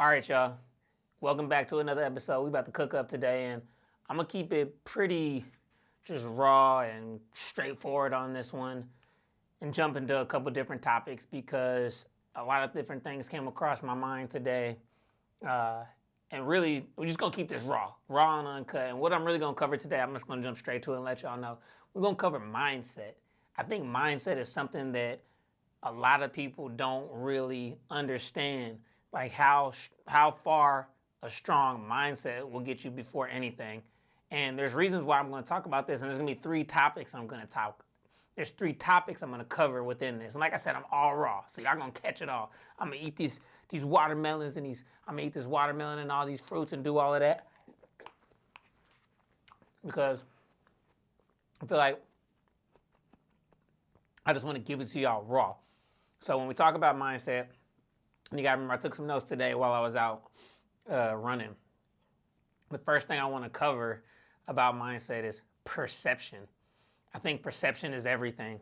All right, y'all. Welcome back to another episode. We about to cook up today, and I'm gonna keep it pretty just raw and straightforward on this one, and jump into a couple different topics because a lot of different things came across my mind today. Uh, and really, we're just gonna keep this raw and uncut. And what I'm really gonna cover today, I'm just gonna jump straight to it and let y'all know. We're gonna cover mindset. I think mindset is something that a lot of people don't really understand, like how far a strong mindset will get you before anything. And there's reasons why I'm going to talk about this, and there's going to be three topics I'm going to talk. There's three topics I'm going to cover within this. And like I said, I'm all raw, so y'all going to catch it all. I'm going to eat these watermelons and I'm going to eat this watermelon and all these fruits and do all of that because I feel like I just want to give it to y'all raw. So when we talk about mindset, and you got to remember, I took some notes today while I was out running. The first thing I want to cover about mindset is perception. I think perception is everything.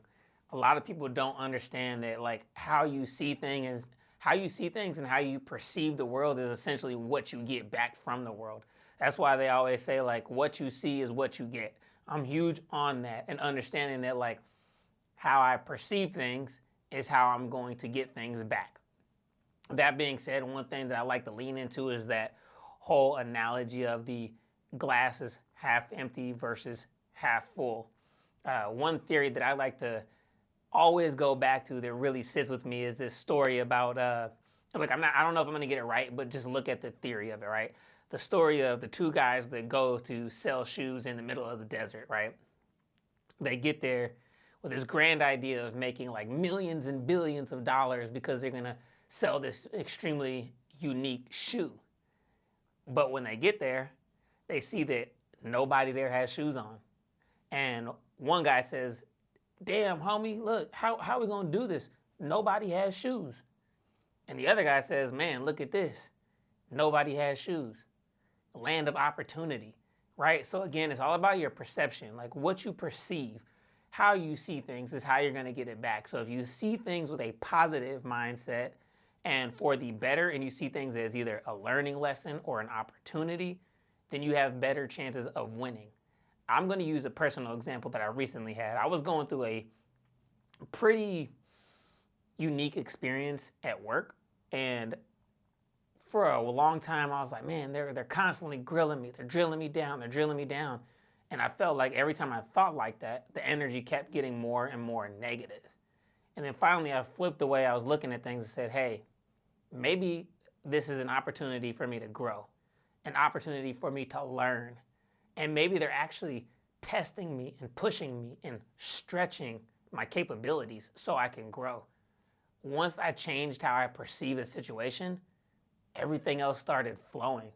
A lot of people don't understand that, like, how you see things and how you perceive the world is essentially what you get back from the world. That's why they always say, like, what you see is what you get. I'm huge on that, and understanding that, like, how I perceive things is how I'm going to get things back. That being said, one thing that I like to lean into is that whole analogy of the glass is half empty versus half full. One theory that I like to always go back to that really sits with me is this story about, I don't know if I'm going to get it right, but just look at the theory of it, right? The story of the two guys that go to sell shoes in the middle of the desert, right? They get there with this grand idea of making like millions and billions of dollars because they're going to sell this extremely unique shoe. But when they get there, they see that nobody there has shoes on. And one guy says, "Damn, homie, look, how are we going to do this? Nobody has shoes." And the other guy says, "Man, look at this. Nobody has shoes." Land of opportunity, right? So again, it's all about your perception, like what you perceive. How you see things is how you're going to get it back. So if you see things with a positive mindset and for the better, and you see things as either a learning lesson or an opportunity, then you have better chances of winning. I'm going to use a personal example that I recently had. I was going through a pretty unique experience at work, and for a long time I was like, man, they're constantly grilling me. They're drilling me down. And I felt like every time I thought like that, the energy kept getting more and more negative. And then finally I flipped the way I was looking at things and said, hey, maybe this is an opportunity for me to grow, an opportunity for me to learn. And maybe they're actually testing me and pushing me and stretching my capabilities so I can grow. Once I changed how I perceive the situation, everything else started flowing.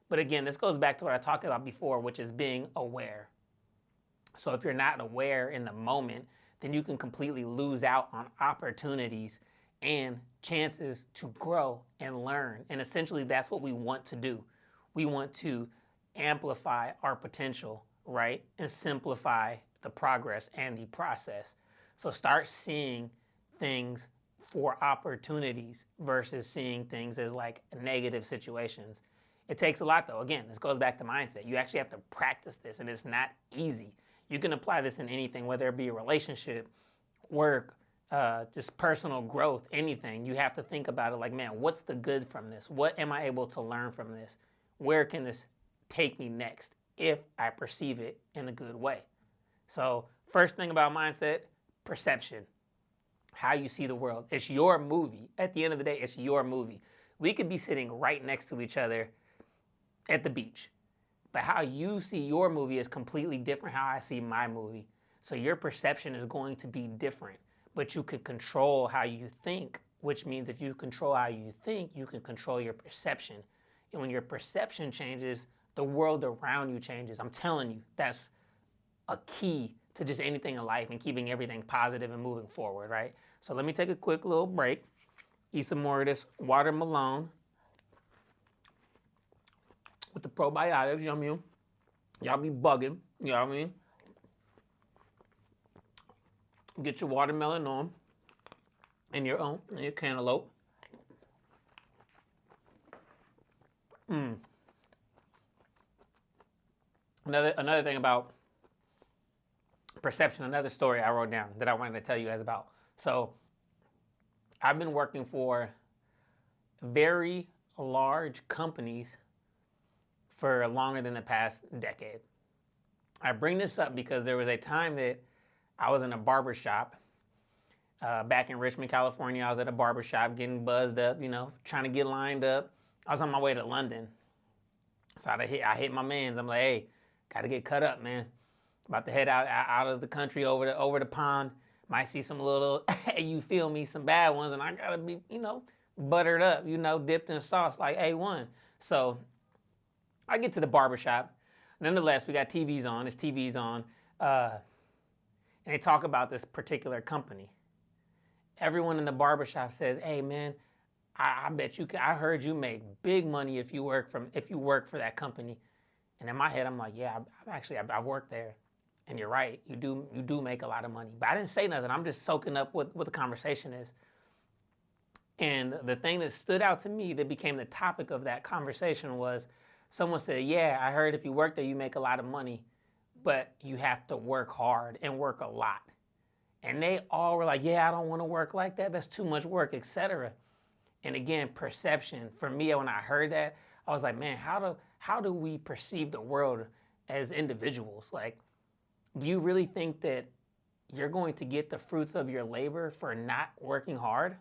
But again, this goes back to what I talked about before, which is being aware. So if you're not aware in the moment, then you can completely lose out on opportunities and chances to grow and learn. And essentially, that's what we want to do. We want to amplify our potential, right? And simplify the progress and the process. So start seeing things for opportunities versus seeing things as like negative situations. It takes a lot, though. Again, this goes back to mindset. You actually have to practice this, and it's not easy. You can apply this in anything, whether it be a relationship, work, just personal growth, anything. You have to think about it like, man, what's the good from this? What am I able to learn from this? Where can this take me next if I perceive it in a good way? So first thing about mindset, perception. How you see the world. It's your movie. At the end of the day, it's your movie. We could be sitting right next to each other at the beach, but how you see your movie is completely different how I see my movie. So your perception is going to be different, but you can control how you think, which means if you control how you think, you can control your perception. And when your perception changes, the world around you changes. I'm telling you, that's a key to just anything in life and keeping everything positive and moving forward, right? So let me take a quick little break, eat some more of this watermelon with the probiotics, you know what I mean? Y'all be bugging, you know what I mean? Get your watermelon on and your cantaloupe. Mm. Another thing about perception, another story I wrote down that I wanted to tell you guys about. So I've been working for very large companies for longer than the past decade. I bring this up because there was a time that I was in a barber shop back in Richmond, California. I was at a barber shop getting buzzed up, trying to get lined up. I was on my way to London. So I hit my mans. I'm like, hey, got to get cut up, man. About to head out of the country over the pond. Might see some little, you feel me, some bad ones, and I got to be, buttered up, dipped in sauce like A1. So I get to the barbershop. Nonetheless, we got TVs on. There's TVs on. And they talk about this particular company. Everyone in the barbershop says, hey, man, I bet you can, I heard you make big money if you work for that company. And in my head, I'm like, yeah, I've worked there. And you're right, you do make a lot of money. But I didn't say nothing. I'm just soaking up what the conversation is. And the thing that stood out to me that became the topic of that conversation was someone said, yeah, I heard if you work there, you make a lot of money, but you have to work hard and work a lot. And they all were like, yeah, I don't want to work like that. That's too much work, etc. And again, perception. For me, when I heard that, I was like, man, how do we perceive the world as individuals? Like, do you really think that you're going to get the fruits of your labor for not working hard?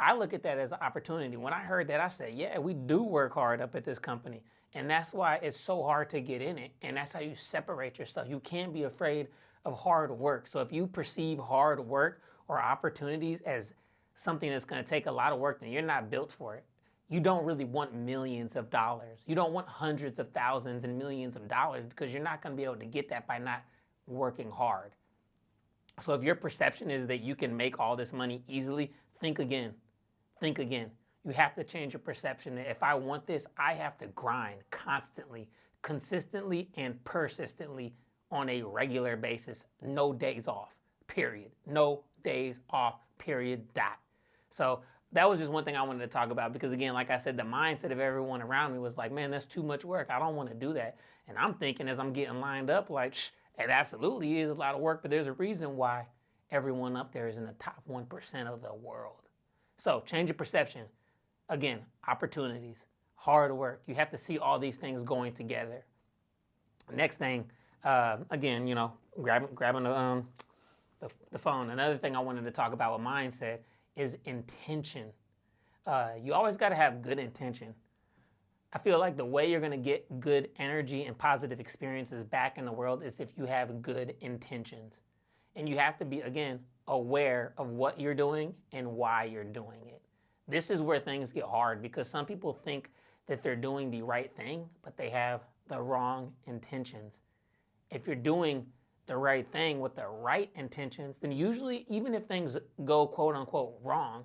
I look at that as an opportunity. When I heard that, I said, yeah, we do work hard up at this company. And that's why it's so hard to get in it. And that's how you separate yourself. You can't be afraid of hard work. So if you perceive hard work or opportunities as something that's going to take a lot of work, then you're not built for it. You don't really want millions of dollars. You don't want hundreds of thousands and millions of dollars because you're not going to be able to get that by not working hard. So if your perception is that you can make all this money easily, think again. Think again. You have to change your perception that if I want this, I have to grind constantly, consistently, and persistently on a regular basis. No days off, period. No days off, period, dot. So that was just one thing I wanted to talk about because, again, like I said, the mindset of everyone around me was like, man, that's too much work. I don't want to do that. And I'm thinking as I'm getting lined up, like, it absolutely is a lot of work, but there's a reason why everyone up there is in the top 1% of the world. So change your perception. Again, opportunities, hard work. You have to see all these things going together. Next thing, again, grabbing the phone. Another thing I wanted to talk about with mindset is intention. You always got to have good intention. I feel like the way you're going to get good energy and positive experiences back in the world is if you have good intentions. And you have to be, again, aware of what you're doing and why you're doing it. This is where things get hard because some people think that they're doing the right thing, but they have the wrong intentions. If you're doing the right thing with the right intentions, then usually, even if things go quote unquote wrong,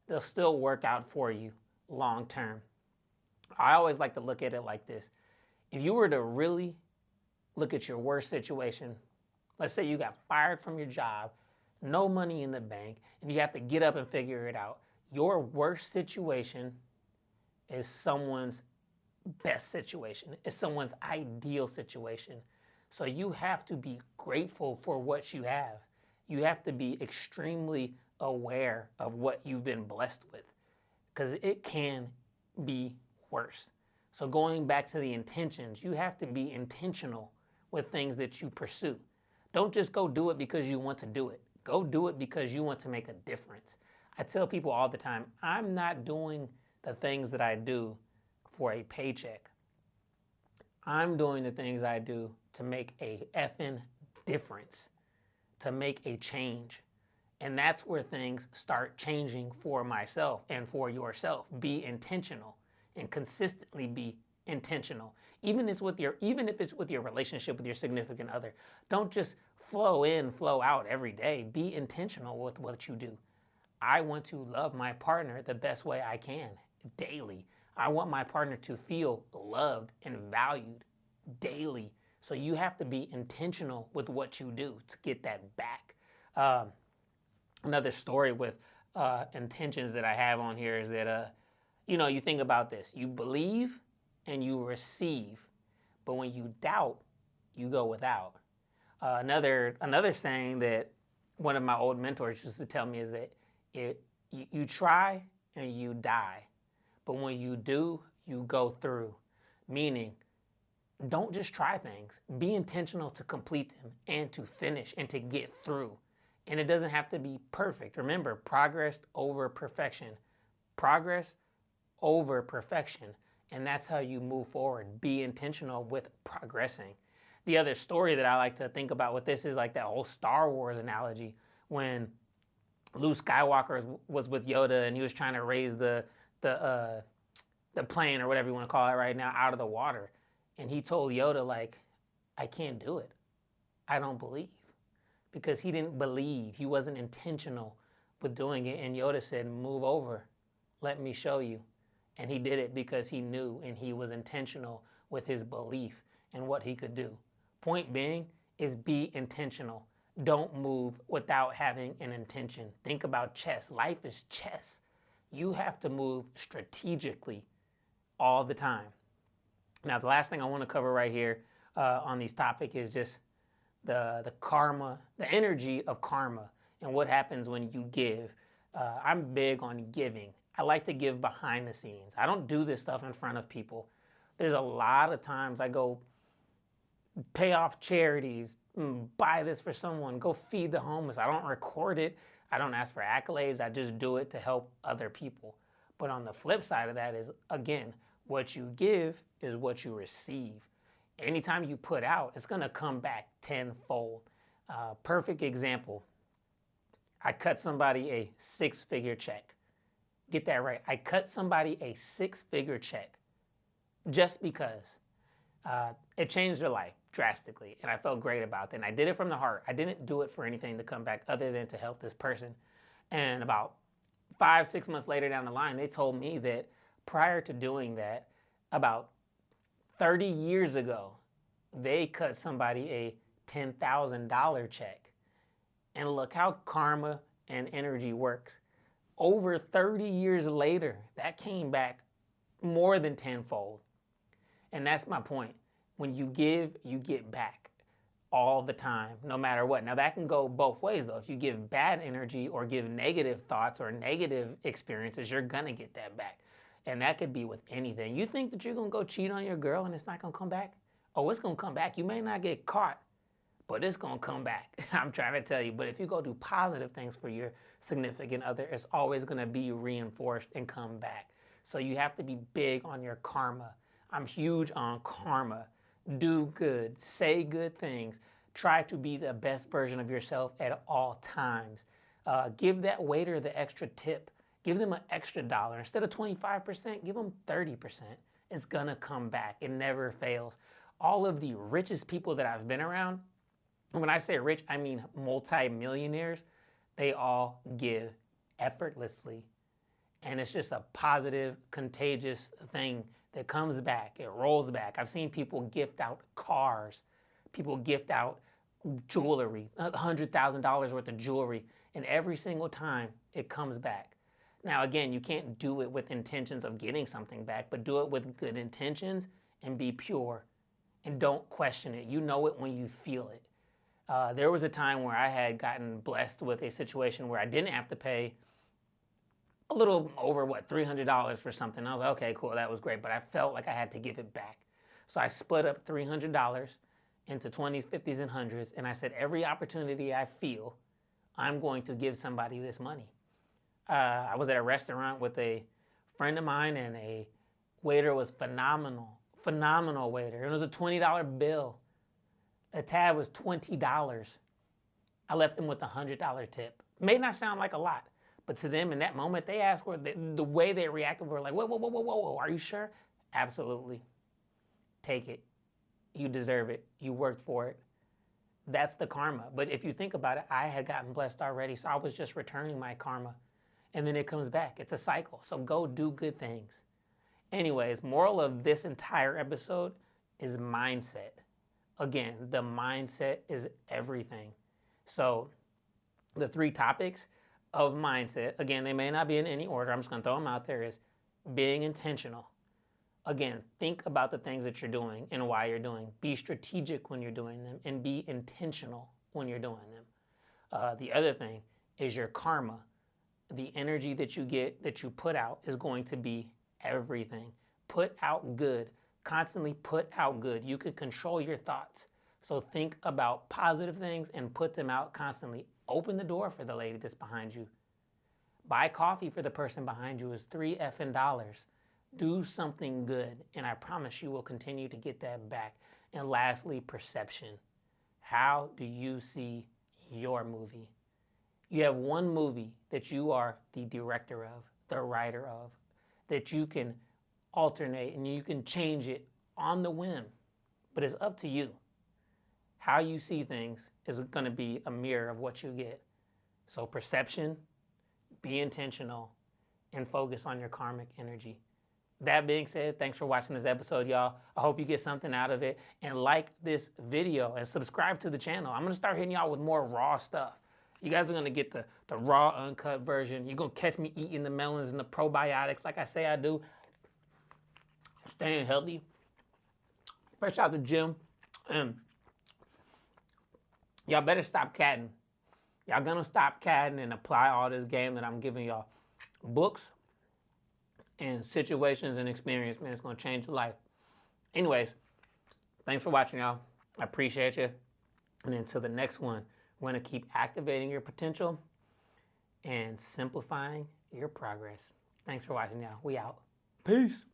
they'll still work out for you long term. I always like to look at it like this. If you were to really look at your worst situation, let's say you got fired from your job, no money in the bank, and you have to get up and figure it out. Your worst situation is someone's best situation. It's someone's ideal situation. So you have to be grateful for what you have. You have to be extremely aware of what you've been blessed with because it can be worse. So going back to the intentions, you have to be intentional with things that you pursue. Don't just go do it because you want to do it. Go do it because you want to make a difference. I tell people all the time, I'm not doing the things that I do for a paycheck. I'm doing the things I do to make a effing difference, to make a change. And that's where things start changing for myself and for yourself. Be intentional and consistently be intentional. Even if it's with your relationship with your significant other. Don't just flow in, flow out every day. Be intentional with what you do. I want to love my partner the best way I can daily. I want my partner to feel loved and valued daily. So you have to be intentional with what you do to get that back. Another story with intentions that I have on here is that You think about this. You believe and you receive, but when you doubt, you go without. Another saying that one of my old mentors used to tell me is that you try and you die, but when you do, you go through. Meaning, don't just try things. Be intentional to complete them and to finish and to get through. And it doesn't have to be perfect. Remember, progress over perfection. Progress over perfection. And that's how you move forward. Be intentional with progressing. The other story that I like to think about with this is like that whole Star Wars analogy when Luke Skywalker was with Yoda and he was trying to raise the plane or whatever you want to call it right now out of the water. And he told Yoda, like, I can't do it. I don't believe. Because he didn't believe. He wasn't intentional with doing it. And Yoda said, move over. Let me show you. And he did it because he knew and he was intentional with his belief and what he could do. Point being is be intentional. Don't move without having an intention. Think about chess. Life is chess. You have to move strategically all the time. Now, the last thing I want to cover right here on these topics is just the karma, the energy of karma and what happens when you give. I'm big on giving. I like to give behind the scenes. I don't do this stuff in front of people. There's a lot of times I go pay off charities, buy this for someone, go feed the homeless. I don't record it. I don't ask for accolades. I just do it to help other people. But on the flip side of that is, again, what you give is what you receive. Anytime you put out, it's going to come back tenfold. Perfect example. I cut somebody a 6-figure check. Get that right. I cut somebody a 6-figure check just because it changed their life drastically. And I felt great about that. And I did it from the heart. I didn't do it for anything to come back other than to help this person. And about 5-6 months later down the line, they told me that prior to doing that, about 30 years ago, they cut somebody a $10,000 check. And look how karma and energy works. Over 30 years later, that came back more than tenfold. And that's my point. When you give, you get back all the time, no matter what. Now, that can go both ways, though. If you give bad energy or give negative thoughts or negative experiences, you're going to get that back. And that could be with anything. You think that you're going to go cheat on your girl and it's not going to come back? Oh, it's going to come back. You may not get caught, but it's going to come back. I'm trying to tell you. But if you go do positive things for your significant other, it's always going to be reinforced and come back. So you have to be big on your karma. I'm huge on karma. Do good. Say good things. Try to be the best version of yourself at all times. Give that waiter the extra tip. Give them an extra dollar. Instead of 25%, give them 30%. It's going to come back. It never fails. All of the richest people that I've been around, and when I say rich, I mean multi-millionaires, they all give effortlessly. And it's just a positive, contagious thing that comes back. It rolls back. I've seen people gift out cars. People gift out jewelry, $100,000 worth of jewelry. And every single time it comes back. Now, again, you can't do it with intentions of getting something back, but do it with good intentions and be pure. And don't question it. You know it when you feel it. There was a time where I had gotten blessed with a situation where I didn't have to pay a little over, $300 for something. I was like, okay, cool, that was great. But I felt like I had to give it back. So I split up $300 into 20s, 50s, and 100s. And I said, every opportunity I feel, I'm going to give somebody this money. I was at a restaurant with a friend of mine, and a waiter was phenomenal waiter. It was a $20 bill. The tab was $20. I left them with a $100 tip. May not sound like a lot, but to them in that moment, they asked for the way they reacted were like, whoa, are you sure? Absolutely. Take it. You deserve it. You worked for it. That's the karma. But if you think about it, I had gotten blessed already, so I was just returning my karma. And then it comes back. It's a cycle. So go do good things. Anyways, moral of this entire episode is mindset. Again, the mindset is everything. So the 3 topics of mindset, again, they may not be in any order. I'm just going to throw them out there, is being intentional. Again, think about the things that you're doing and why you're doing. Be strategic when you're doing them and be intentional when you're doing them. The other thing is your karma. The energy that you get, that you put out, is going to be everything. Put out good. Constantly put out good. You could control your thoughts. So think about positive things and put them out constantly. Open the door for the lady that's behind you. Buy coffee for the person behind you is $3 effing. Do something good, and I promise you will continue to get that back. And lastly, perception. How do you see your movie? You have one movie that you are the director of, the writer of, that you can alternate and you can change it on the whim, but it's up to you. How you see things is going to be a mirror of what you get. So perception, be intentional, and focus on your karmic energy. That being said, thanks for watching this episode, y'all. I hope you get something out of it, and like this video and subscribe to the channel. I'm going to start hitting y'all with more raw stuff. You guys are going to get the raw, uncut version. You're going to catch me eating the melons and the probiotics like I say I do. Staying healthy. Fresh out the gym. Y'all better stop catting. Y'all going to stop catting and apply all this game that I'm giving y'all. Books and situations and experience, man, it's going to change your life. Anyways, thanks for watching, y'all. I appreciate you. And until the next one, we're going to keep activating your potential and simplifying your progress. Thanks for watching, y'all. We out. Peace.